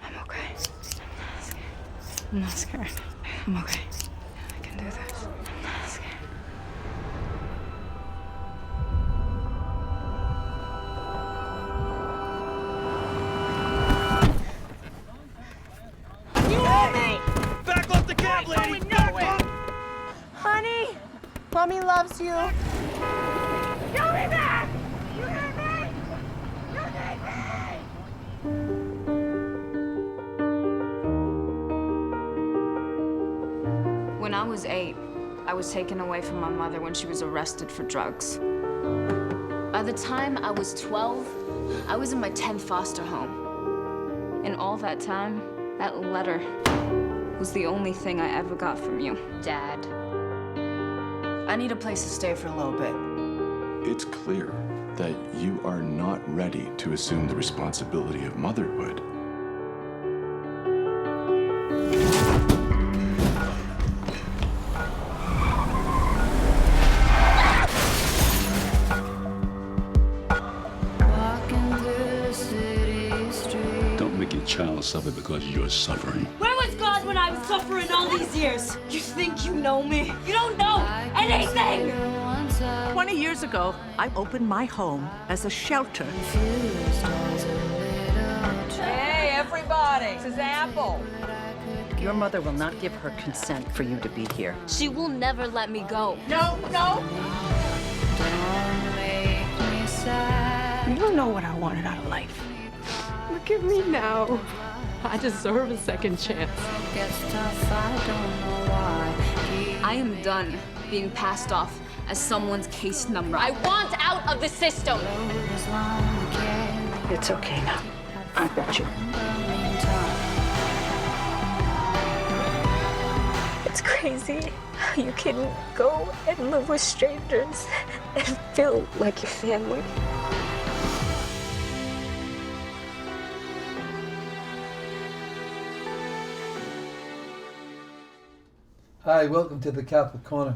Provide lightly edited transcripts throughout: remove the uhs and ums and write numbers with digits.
I'm okay. I'm not scared. I'm okay. I can do this. I'm not scared. You owe me! Back off the cab, lady! Honey, Mommy loves you. Give me back! You hear me? You need me! When I was 8, I was taken away from my mother when she was arrested for drugs. By the time I was 12, I was in my 10th foster home. And all that time, that letter was the only thing I ever got from you, Dad. I need a place to stay for a little bit. It's clear that you are not ready to assume the responsibility of motherhood. Don't make your child suffer because you're suffering. Where was God when I was suffering all these years? You think you know me? You don't know anything! 20 years ago, I opened my home as a shelter. Hey, everybody! This is Apple. Your mother will not give her consent for you to be here. She will never let me go. No. You don't know what I wanted out of life. Look at me now. I deserve a second chance. I am done being passed off as someone's case number. I want out of the system. It's okay now. I got you. It's crazy how you can go and live with strangers and feel like your family. Hi, welcome to the Catholic Corner.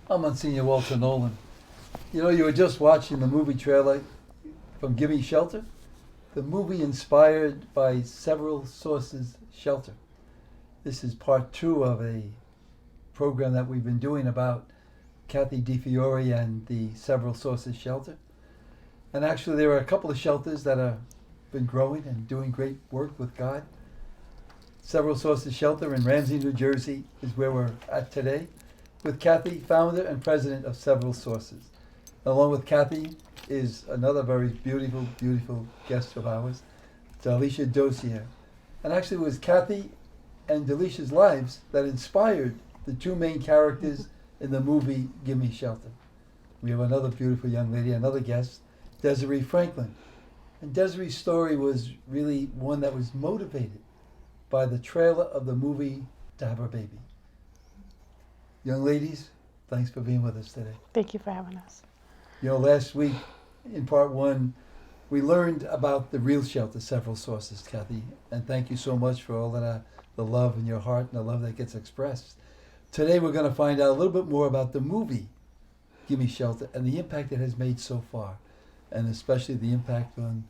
I'm Monsignor Walter Nolan. You know, you were just watching the movie trailer from Gimme Shelter. The movie inspired by Several Sources Shelter. This is part 2 of a program that we've been doing about Kathy DiFiore and the Several Sources Shelter. And actually there are a couple of shelters that have been growing and doing great work with God. Several Sources Shelter in Ramsey, New Jersey is where we're at today with Kathy, founder and president of Several Sources. Along with Kathy is another very beautiful, beautiful guest of ours, Alicia Dozier. And actually it was Kathy and Delicia's lives that inspired the 2 main characters in the movie Gimme Shelter. We have another beautiful young lady, another guest, Desiree Franklin. And Desiree's story was really one that was motivated by the trailer of the movie to have her baby. Young ladies, thanks for being with us today. Thank you for having us. You know, last week in part 1, we learned about the real shelter, Several Sources, Kathy, and thank you so much for all that the love in your heart and the love that gets expressed. Today we're going to find out a little bit more about the movie Gimme Shelter and the impact it has made so far, and especially the impact on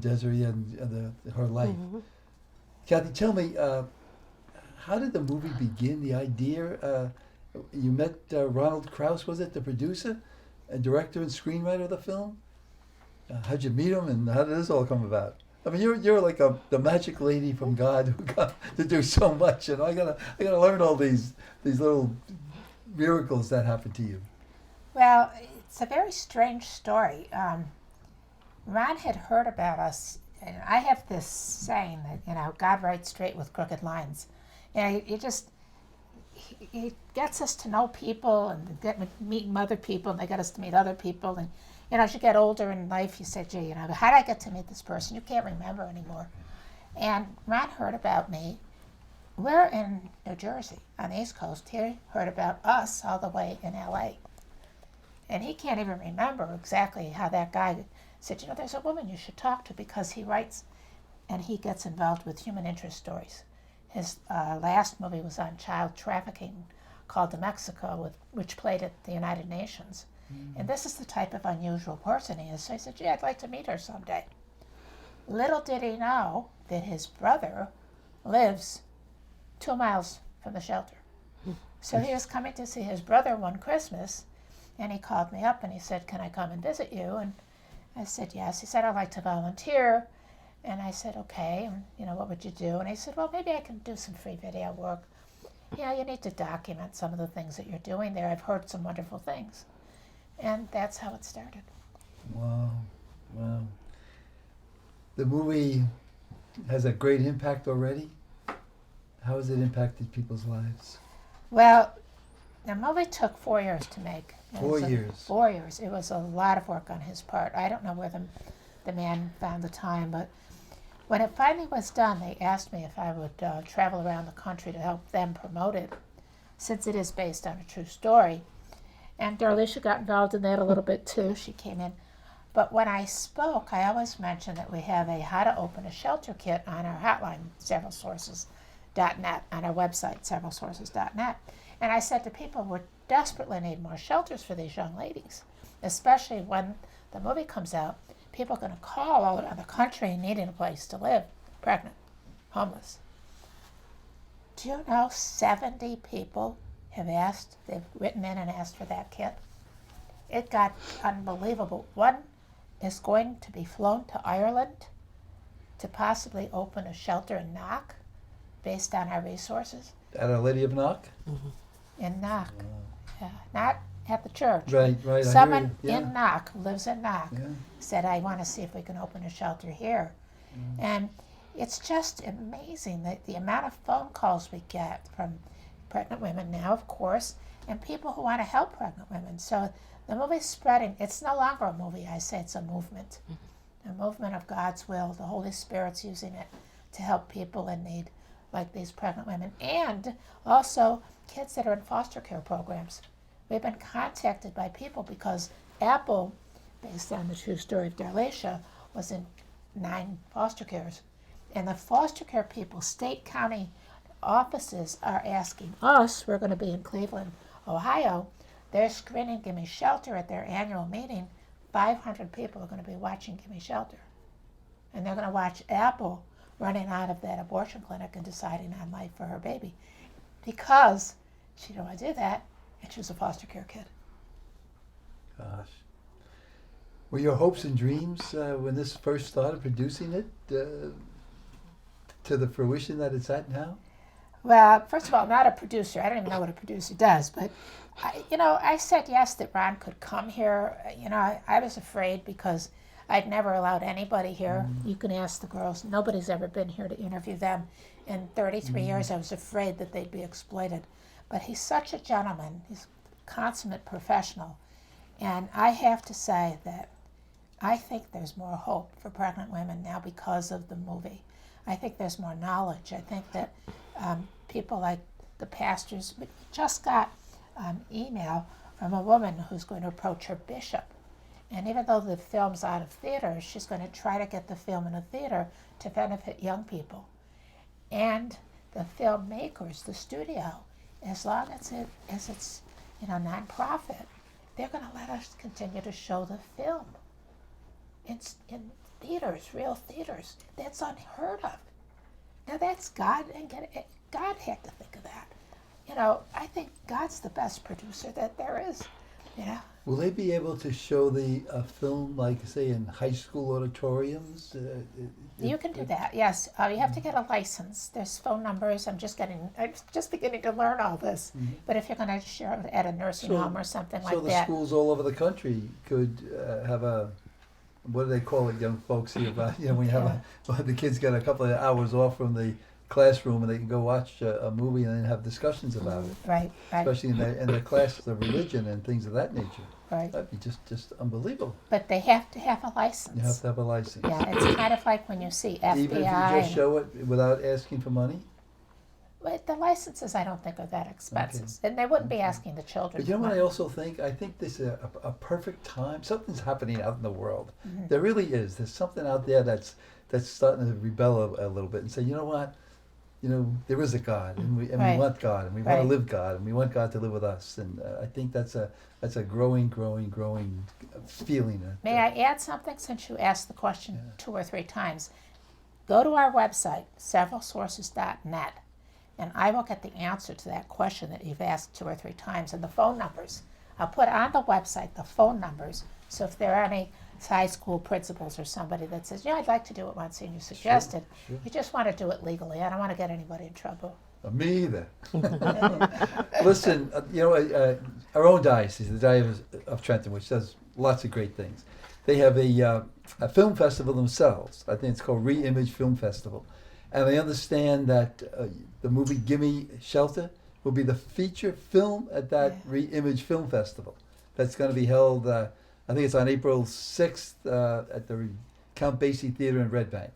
Desiree and her life. Mm-hmm. Kathy, tell me, how did the movie begin, the idea? You met Ronald Krauss, was it, the producer and director and screenwriter of the film? How'd you meet him and how did this all come about? I mean, you're like the magic lady from God who got to do so much, and I gotta learn all these little miracles that happened to you. Well, it's a very strange story. Ron had heard about us. And I have this saying that, God writes straight with crooked lines. He gets us to know people and meeting other people, and they get us to meet other people. And, as you get older in life, you say, gee, how did I get to meet this person? You can't remember anymore. And Ron heard about me. We're in New Jersey on the East Coast. He heard about us all the way in LA. And he can't even remember exactly how that guy said, there's a woman you should talk to because he writes and he gets involved with human interest stories. His last movie was on child trafficking called To Mexico, which played at the United Nations. And this is the type of unusual person he is. So I said, gee, I'd like to meet her someday. Little did he know that his brother lives 2 miles from the shelter. So he was coming to see his brother one Christmas, and he called me up and he said, "Can I come and visit you?" And I said, "Yes." He said, "I'd like to volunteer." And I said, "Okay, and, you know, what would you do?" And he said, "Well, maybe I can do some free video work. You know, you need to document some of the things that you're doing there. I've heard some wonderful things." And that's how it started. Wow, wow. The movie has a great impact already. How has it impacted people's lives? Well, the movie took 4 years to make. 4 years. 4 years. It was a lot of work on his part. I don't know where the man found the time, but when it finally was done, they asked me if I would travel around the country to help them promote it, since it is based on a true story. And Darlisha got involved in that a little bit too. She came in. But when I spoke, I always mentioned that we have a how to open a shelter kit on our hotline, severalsources.net, on our website, severalsources.net. And I said to people, we desperately need more shelters for these young ladies, especially when the movie comes out. People are going to call all around the country needing a place to live, pregnant, homeless. Do you know 70 people have asked, they've written in and asked for that kit? It got unbelievable. One is going to be flown to Ireland to possibly open a shelter in Knock based on our resources. At Our Lady of Knock? In Knock. Yeah. Not at the church. Right, right. Someone I hear you. in Knock, who lives in Knock, Yeah. said, "I want to see if we can open a shelter here." And it's just amazing that the amount of phone calls we get from pregnant women now, of course, and people who want to help pregnant women. So the movie's spreading. It's no longer a movie, I say it's a movement. A movement of God's will. The Holy Spirit's using it to help people in need, like these pregnant women, and also kids that are in foster care programs. We've been contacted by people because Apple, based on the true story of Darlisha, was in 9 foster cares. And the foster care people, state, county offices are asking us, we're going to be in Cleveland, Ohio, they're screening Gimme Shelter at their annual meeting. 500 people are going to be watching Gimme Shelter. And they're going to watch Apple running out of that abortion clinic and deciding on life for her baby. Because she didn't want to do that, and she was a foster care kid. Gosh. Were your hopes and dreams when this first started producing it to the fruition that it's at now? Well, first of all, not a producer. I don't even know what a producer does. But, I said yes that Ron could come here. I was afraid because I'd never allowed anybody here. You can ask the girls. Nobody's ever been here to interview them. In 33 years, I was afraid that they'd be exploited. But he's such a gentleman. He's a consummate professional. And I have to say that I think there's more hope for pregnant women now because of the movie. I think there's more knowledge. I think that people like the pastors, we just got an email from a woman who's going to approach her bishop. And even though the film's out of theaters, she's going to try to get the film in a theater to benefit young people. And the filmmakers, the studio, as long as it's nonprofit, they're going to let us continue to show the film in theaters, real theaters. That's unheard of. Now that's God, and God had to think of that. I think God's the best producer that there is. Will they be able to show the film, like, say, in high school auditoriums? You can do that, yes. You have to get a license. There's phone numbers. I'm just beginning to learn all this. But if you're going to share it at a nursing home or something like So the that. schools all over the country could have a, what do they call it, young folks here? When you have the kids get a couple of hours off from the classroom and they can go watch a movie and then have discussions about it. Right. Especially in their classes of religion and things of that nature. Right. That'd be just unbelievable. But they have to have a license. You have to have a license. Yeah, it's kind of like when you see FBI. Even if you just show it without asking for money? But the licenses, I don't think, are that expensive. Okay. And they wouldn't be asking the children. But you know what I also think? I think this is a perfect time. Something's happening out in the world. There really is. There's something out there that's starting to rebel a little bit and say, you know what? There is a God, and we want God, and we want to live God, and we want God to live with us. And I think that's a growing feeling. May I add something, since you asked the question 2 or 3 times? Go to our website, severalsources.net, and I will get the answer to that question that you've asked 2 or 3 times, and the phone numbers. I'll put on the website the phone numbers, so if there are any high school principals or somebody that says, yeah, I'd like to do what Monsignor suggested, you just want to do it legally. I don't want to get anybody in trouble. Me either. Listen, our own diocese, the Diocese of Trenton, which does lots of great things, they have a film festival themselves. I think it's called Re-Image Film Festival. And I understand that the movie Gimme Shelter will be the feature film at that Re-Image Film Festival. That's going to be held, I think it's on April 6th at the Count Basie Theater in Red Bank.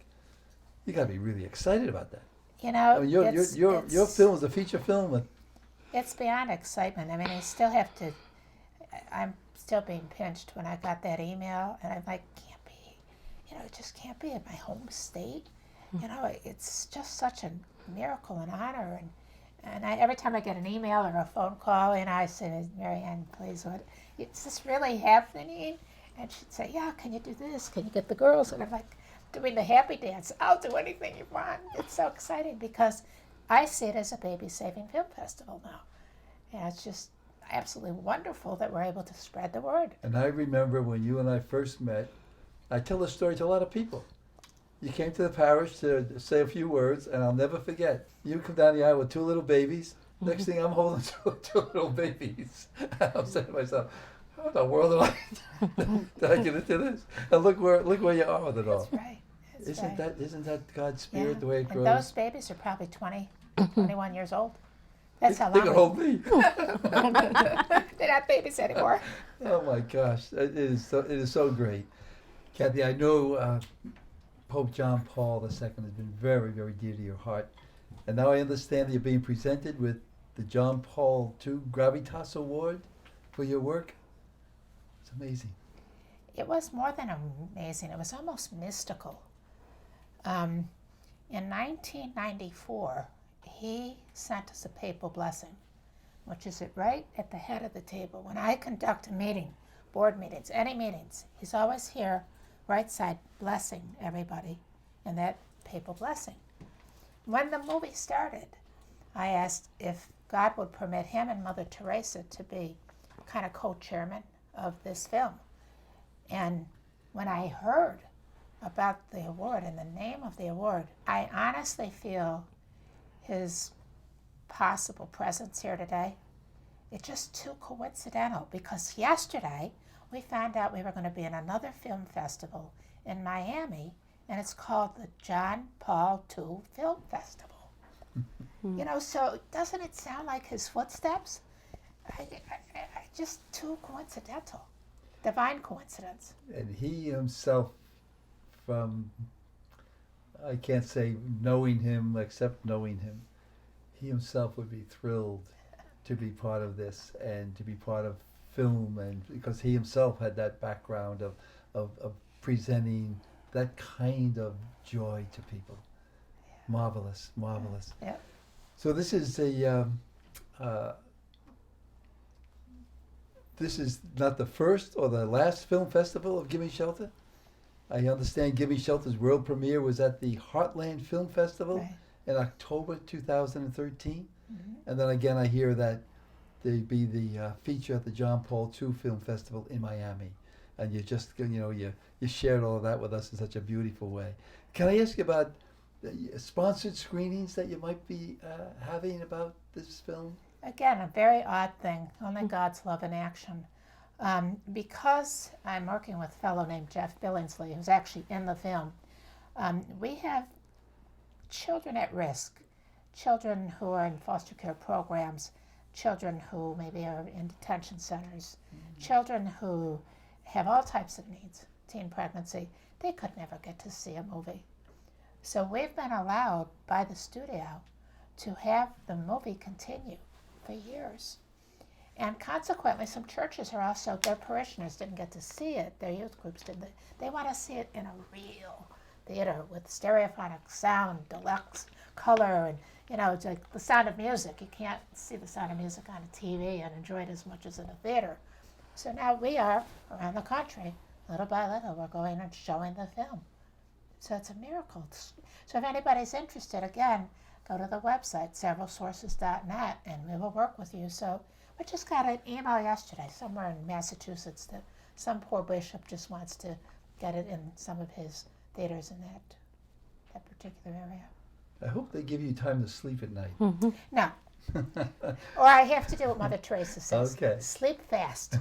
You got to be really excited about that. You know, I mean, your film is a feature film. It's beyond excitement. I mean, I still have to, I'm still being pinched when I got that email, and I'm like, can't be, it just can't be in my home state. It's just such a miracle and honor. And every time I get an email or a phone call, I say, Marianne, please, is this really happening? And she'd say, yeah, can you do this? Can you get the girls? And I'm like, doing the happy dance. I'll do anything you want. It's so exciting because I see it as a baby-saving film festival now. And it's just absolutely wonderful that we're able to spread the word. And I remember when you and I first met, I tell this story to a lot of people. You came to the parish to say a few words, and I'll never forget. You come down the aisle with 2 little babies. Next thing I'm holding 2 little babies. I'm saying to myself, how in the world did I get into this? And look where you are with it all. That's right. Isn't that God's spirit the way it and grows? Those babies are probably 20, 21 years old. That's how long. They can hold me. They're not babies anymore. Oh my gosh, it is so great, Kathy. I know Pope John Paul II has been very, very dear to your heart, and now I understand that you're being presented with the John Paul II Gravitas Award for your work. It's amazing. It was more than amazing. It was almost mystical. In 1994, he sent us a papal blessing, which is right at the head of the table. When I conduct a meeting, board meetings, any meetings, he's always here, right side, blessing everybody in that papal blessing. When the movie started, I asked if God would permit him and Mother Teresa to be kind of co-chairman of this film. And when I heard about the award and the name of the award, I honestly feel his possible presence here today, it's just too coincidental, because yesterday we found out we were going to be in another film festival in Miami, and it's called the John Paul II Film Festival. So doesn't it sound like his footsteps? I just too coincidental. Divine coincidence. And he himself, from, I can't say knowing him, except knowing him, he himself would be thrilled to be part of this and to be part of film, and because he himself had that background of presenting that kind of joy to people. Yeah. Marvelous. Yeah. So this is this is not the first or the last film festival of Gimme Shelter. I understand Gimme Shelter's world premiere was at the Heartland Film Festival in October 2013. And then again, I hear that there'd be the feature at the John Paul II Film Festival in Miami. And you just, you shared all of that with us in such a beautiful way. Can I ask you about sponsored screenings that you might be having about this film? Again, a very odd thing, only God's love in action. Because I'm working with a fellow named Jeff Billingsley, who's actually in the film, we have children at risk, children who are in foster care programs, children who maybe are in detention centers, children who have all types of needs, teen pregnancy. They could never get to see a movie. So we've been allowed by the studio to have the movie continue for years. And consequently, some churches are also, their parishioners didn't get to see it, their youth groups didn't. They want to see it in a real theater with stereophonic sound, deluxe color, and it's like the Sound of Music. You can't see the Sound of Music on a TV and enjoy it as much as in a theater. So now we are, around the country, little by little, we're going and showing the film. So it's a miracle. So if anybody's interested, again, go to the website, severalsources.net, and we will work with you. So we just got an email yesterday, somewhere in Massachusetts, that some poor bishop just wants to get it in some of his theaters in that particular area. I hope they give you time to sleep at night. No. Or I have to do what Mother Teresa says. Okay. Sleep fast.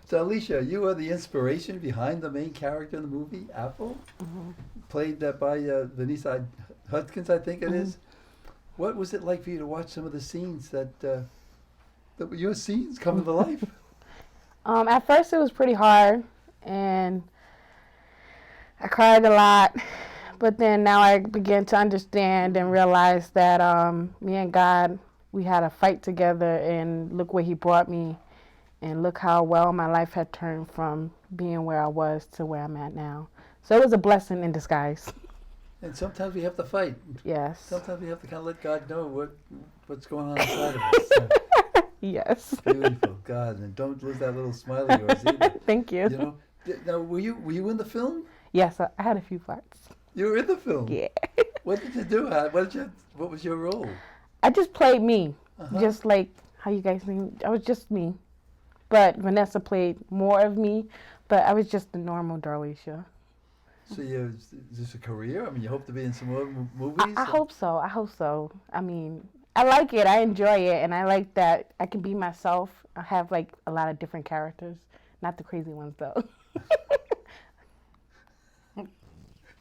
So, Alicia, you are the inspiration behind the main character in the movie, Apple, played by Vanessa Hudgens, I think it is. What was it like for you to watch some of the scenes that were your scenes come to life? At first it was pretty hard, and I cried a lot. But then now I began to understand and realize that me and God, we had a fight together, and look where He brought me, and look how well my life had turned from being where I was to where I'm at now. So it was a blessing in disguise. And sometimes we have to fight. Yes. Sometimes we have to kind of let God know what's going on inside of us. So, yes. beautiful, God, and don't lose that little smile of yours either. Thank you. You know, now were you in the film? Yes, I had a few parts. You were in the film. Yeah. What did you do? What was your role? I just played me, just like how you guys think. I was just me, but Vanessa played more of me. But I was just the normal Darlisha. So is this a career? I mean, you hope to be in some more movies? I hope so. I hope so. I mean, I like it. I enjoy it, and I like that I can be myself. I have like a lot of different characters, not the crazy ones though.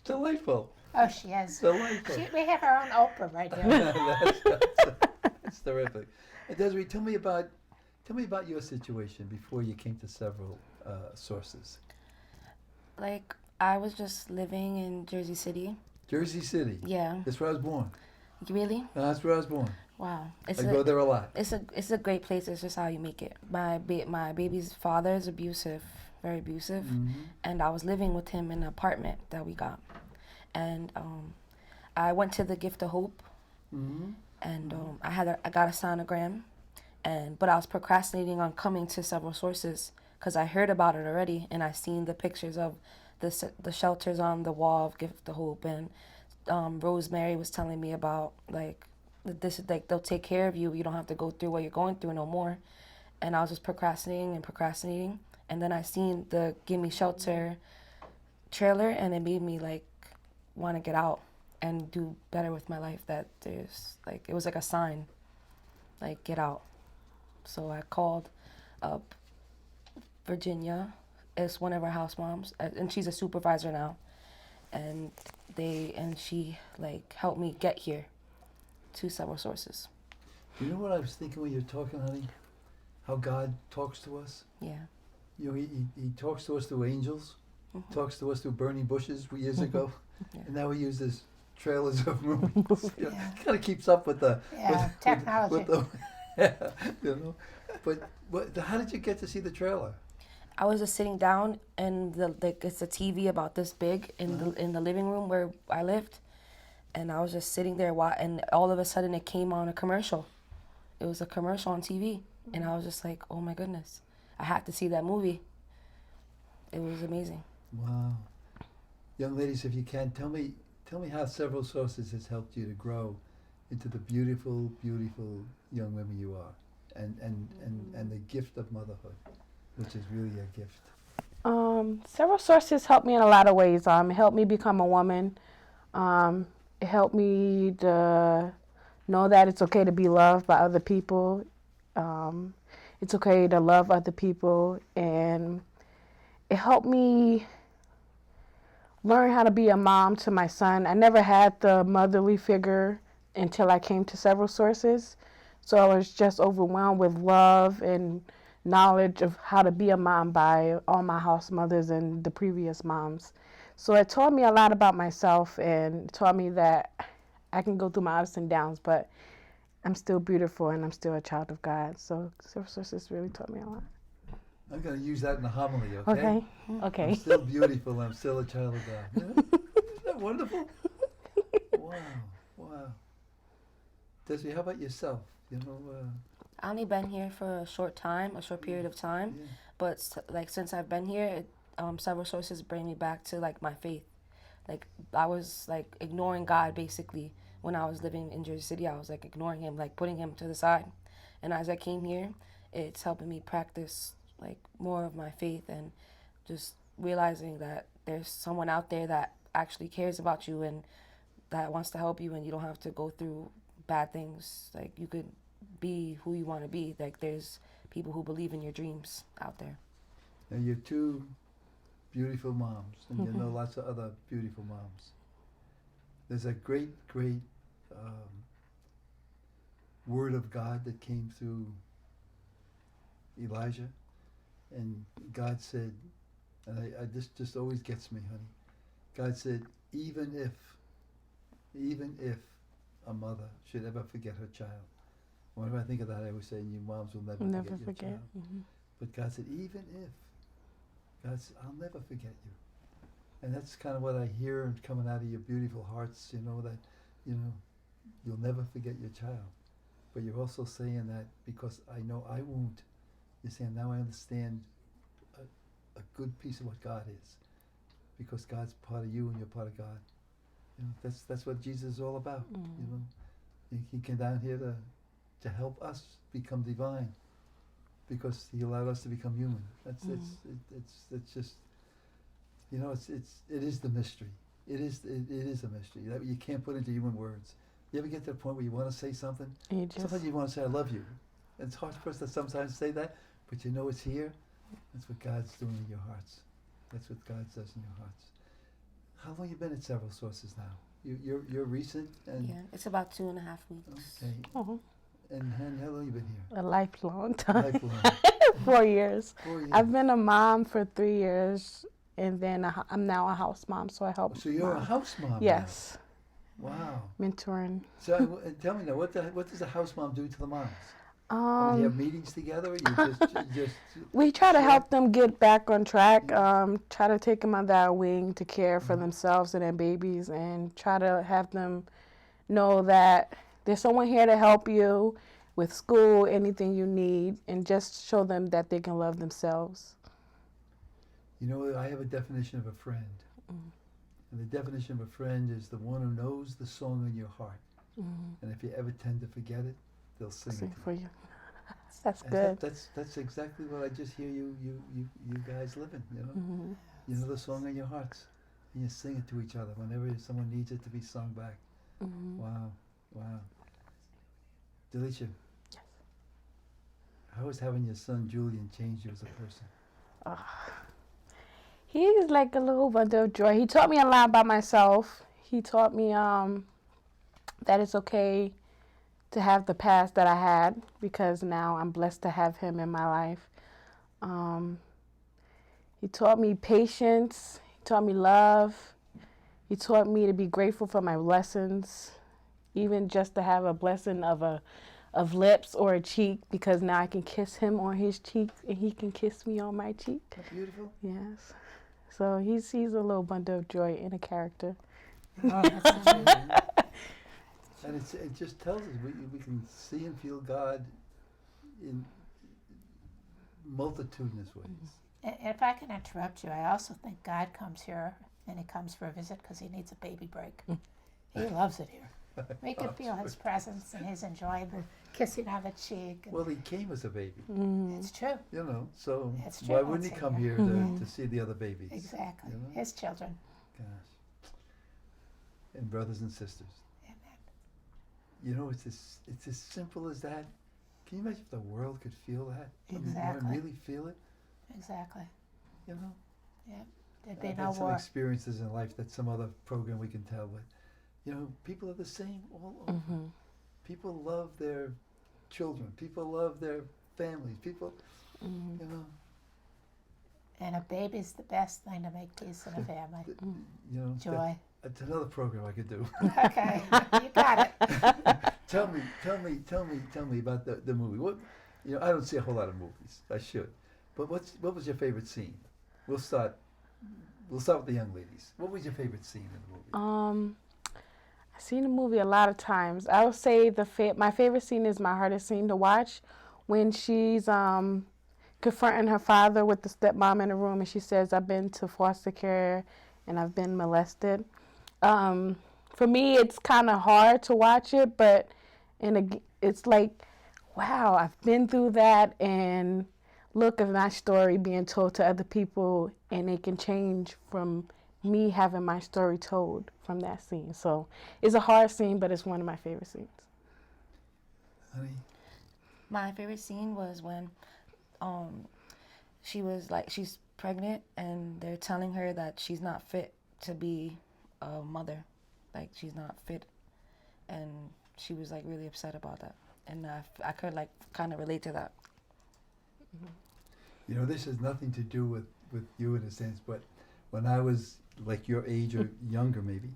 Delightful. Oh, she is. Delightful. We have our own Oprah right here. That's terrific. And Desiree, tell me about your situation before you came to several sources. Like, I was just living in Jersey City. Jersey City. Yeah. That's where I was born. Really? That's where I was born. Wow. I go there a lot. It's a great place. It's just how you make it. My baby's father is abusive, very abusive, and I was living with him in an apartment that we got, and I went to the Gift of Hope, and I got a sonogram, but I was procrastinating on coming to several sources because I heard about it already, and I seen the pictures of the shelters on the wall of Gift of Hope, and Rosemary was telling me about like this, like they'll take care of you. You don't have to go through what you're going through no more. And I was just procrastinating, and then I seen the Gimme Shelter trailer, and it made me like want to get out and do better with my life. That there's like it was like a sign, like get out. So I called up Virginia. It's one of our house moms, and she's a supervisor now. And she like helped me get here to several sources. You know what I was thinking when you were talking, honey? How God talks to us. Yeah. You know, he talks to us through angels, talks to us through burning bushes years ago, and now he uses trailers of movies. You know, he kind of keeps up with the technology. You know, but how did you get to see the trailer? I was just sitting down, and it's a TV about this big in the living room where I lived, and I was just sitting there, and all of a sudden it came on a commercial. It was a commercial on TV, and I was just like, oh my goodness, I had to see that movie. It was amazing. Wow, young ladies, if you can, tell me how Several Sources has helped you to grow into the beautiful, beautiful young women you are, and the gift of motherhood, which is really a gift. Several sources helped me in a lot of ways. It helped me become a woman. It helped me to know that it's okay to be loved by other people. It's okay to love other people. And it helped me learn how to be a mom to my son. I never had the motherly figure until I came to Several Sources. So I was just overwhelmed with love and knowledge of how to be a mom by all my house mothers and the previous moms. So it taught me a lot about myself, and taught me that I can go through my ups and downs, but I'm still beautiful and I'm still a child of God. So Several Sources really taught me a lot. I'm going to use that in the homily, okay? Okay. I'm still beautiful, I'm still a child of God. Yeah? Isn't that wonderful? Wow. Desiree, how about yourself? You know, I only been here for a short period of time, but like since I've been here, several sources bring me back to like my faith. Like I was like ignoring God basically when I was living in Jersey City. I was like ignoring him, like putting him to the side. And as I came here, it's helping me practice like more of my faith and just realizing that there's someone out there that actually cares about you and that wants to help you, and you don't have to go through bad things. Like you could be who you want to be. Like there's people who believe in your dreams out there. And you're two beautiful moms, and you know lots of other beautiful moms. There's a great word of God that came through Elijah, and God said, and this just always gets me, honey. God said, even if a mother should ever forget her child. Whenever I think of that, I always say, you moms will never forget your child. But God said, even if, God said, I'll never forget you. And that's kind of what I hear coming out of your beautiful hearts, you know, that, you know, you'll never forget your child. But you're also saying that because I know I won't. You're saying, now I understand a good piece of what God is. Because God's part of you and you're part of God. You know, that's what Jesus is all about. You know, He came down here to help us become divine, because He allowed us to become human. It's just, you know, it is the mystery. It is a mystery that you can't put into human words. You ever get to the point where you want to say something? Sometimes you want to say, I love you. And it's hard for us to sometimes say that, but you know it's here. That's what God's doing in your hearts. That's what God does in your hearts. How long you been at Several Sources now? You're recent? And yeah, it's about 2.5 weeks. Okay. And how long you been here? A lifelong time. Lifelong. 4 years. 4 years. I've been a mom for 3 years, and then I'm now a house mom, so I help. So you're a house mom? Yes. Now. Wow. Mentoring. So tell me now, what does a house mom do to the moms? You have meetings together, or you just we try to help them get back on track, try to take them under our wing to care for themselves and their babies, and try to have them know that there's someone here to help you with school, anything you need, and just show them that they can love themselves. You know, I have a definition of a friend. And the definition of a friend is the one who knows the song in your heart. And if you ever tend to forget it, they'll sing it for you. That's and good. That's exactly what I just hear you guys living, you know. You know the song in your hearts, and you sing it to each other whenever someone needs it to be sung back. Wow. Delisha. Yes. How has having your son Julian changed you as a person? He's like a little bundle of joy. He taught me a lot about myself. He taught me that it's okay to have the past that I had, because now I'm blessed to have him in my life. He taught me patience. He taught me love. He taught me to be grateful for my blessings, even just to have a blessing of lips or a cheek, because now I can kiss him on his cheek and he can kiss me on my cheek. That's beautiful. Yes. So he's a little bundle of joy and a character. Oh, that's and it just tells us we can see and feel God in multitudinous ways. And if I can interrupt you, I also think God comes here, and He comes for a visit because He needs a baby break. He loves it here. We can feel His presence and His enjoyment, kissing on the cheek. Well, He came as a baby. It's true. You know, so It's true. why wouldn't He come here to see the other babies? Exactly. You know? His children. Gosh. And brothers and sisters. Amen. You know, it's as simple as that. Can you imagine if the world could feel that? Exactly. I mean, really feel it? Exactly. You know? Yeah. There'd be I've no had some war. experiences in life that some other program we can tell, but you know, people are the same all over. People love their children. People love their families. People, you know. And a baby's the best thing to make peace in a family. You know, Joy. That's another program I could do. Okay, you got it. Tell me about the movie. What, you know, I don't see a whole lot of movies. I should, but what was your favorite scene? We'll start with the young ladies. What was your favorite scene in the movie? I've seen the movie a lot of times. I would say my favorite scene is my hardest scene to watch, when she's confronting her father with the stepmom in the room, and she says, I've been to foster care and I've been molested. For me, it's kind of hard to watch it, but it's like, wow, I've been through that, and look at my story being told to other people, and it can change from me having my story told from that scene. So it's a hard scene, but it's one of my favorite scenes. Honey? My favorite scene was when she's pregnant and they're telling her that she's not fit to be a mother. Like, she's not fit. And she was like really upset about that. And I could like kind of relate to that. You know, this has nothing to do with you in a sense, but when I was like your age or younger maybe,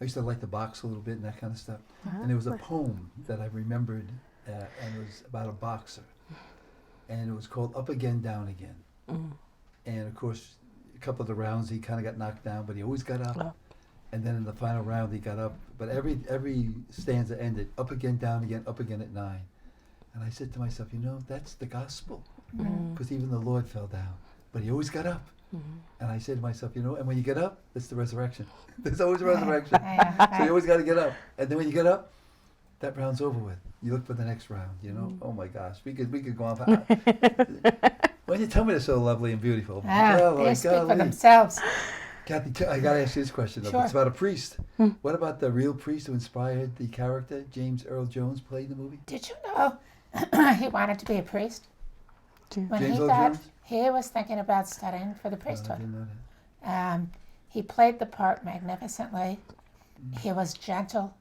I used to like to box a little bit and that kind of stuff. And there was a poem that I remembered, and it was about a boxer. And it was called Up Again, Down Again. And of course, a couple of the rounds he kind of got knocked down, but he always got up. And then in the final round he got up. But every stanza ended, up again, down again, up again at 9. And I said to myself, you know, that's the gospel. Because even the Lord fell down, but he always got up. And I said to myself, you know, and when you get up, that's the resurrection. There's always a resurrection. So you always got to get up. And then when you get up, that round's over with. You look for the next round, you know. Oh my gosh, we could go on. When you tell me they're so lovely and beautiful. They speak for themselves. Kathy, I got to ask you this question, though. Sure. It's about a priest. What about the real priest who inspired the character James Earl Jones played in the movie? Did you know he wanted to be a priest? When James he Earl got, Jones? he was thinking about studying for the I priesthood. didn't know that. He played the part magnificently. He was gentle.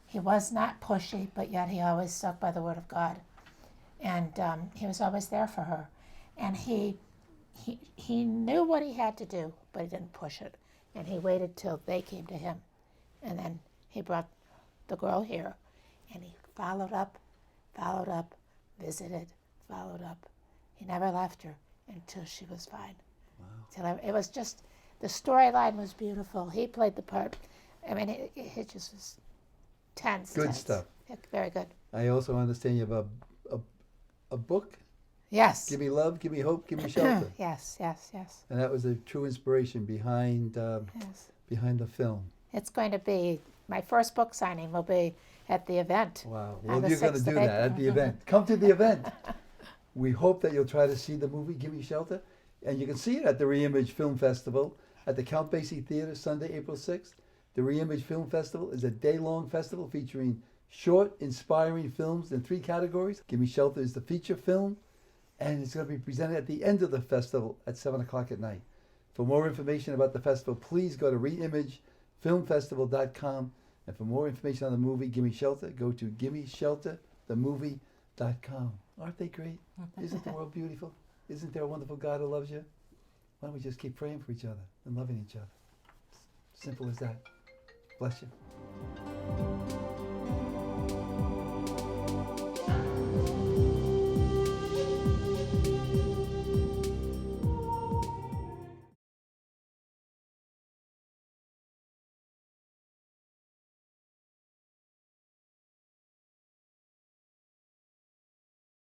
He was not pushy, but yet he always stuck by the word of God. And he was always there for her. And he knew what he had to do, but he didn't push it. And he waited till they came to him. And then he brought the girl here. And he followed up, visited, followed up. He never left her until she was fine. Wow. It was just, the storyline was beautiful. He played the part. I mean, it just was tense. Good stuff. Very good. I also understand you have a book. Yes. Give Me Love, Give Me Hope, Give Me Shelter. Yes. And that was a true inspiration behind the film. It's going to be, my first book signing will be at the event. Wow. Well, you're going to do that at the event. Come to the event. We hope that you'll try to see the movie, Gimme Shelter. And you can see it at the Reimage Film Festival at the Count Basie Theater, Sunday, April 6th. The Reimage Film Festival is a day-long festival featuring short, inspiring films in 3 categories. Gimme Shelter is the feature film, and it's going to be presented at the end of the festival at 7 o'clock at night. For more information about the festival, please go to reimagefilmfestival.com. And for more information on the movie Gimme Shelter, go to gimmeshelterthemovie.com. Aren't they great? Isn't the world beautiful? Isn't there a wonderful God who loves you? Why don't we just keep praying for each other and loving each other? Simple as that. Bless you.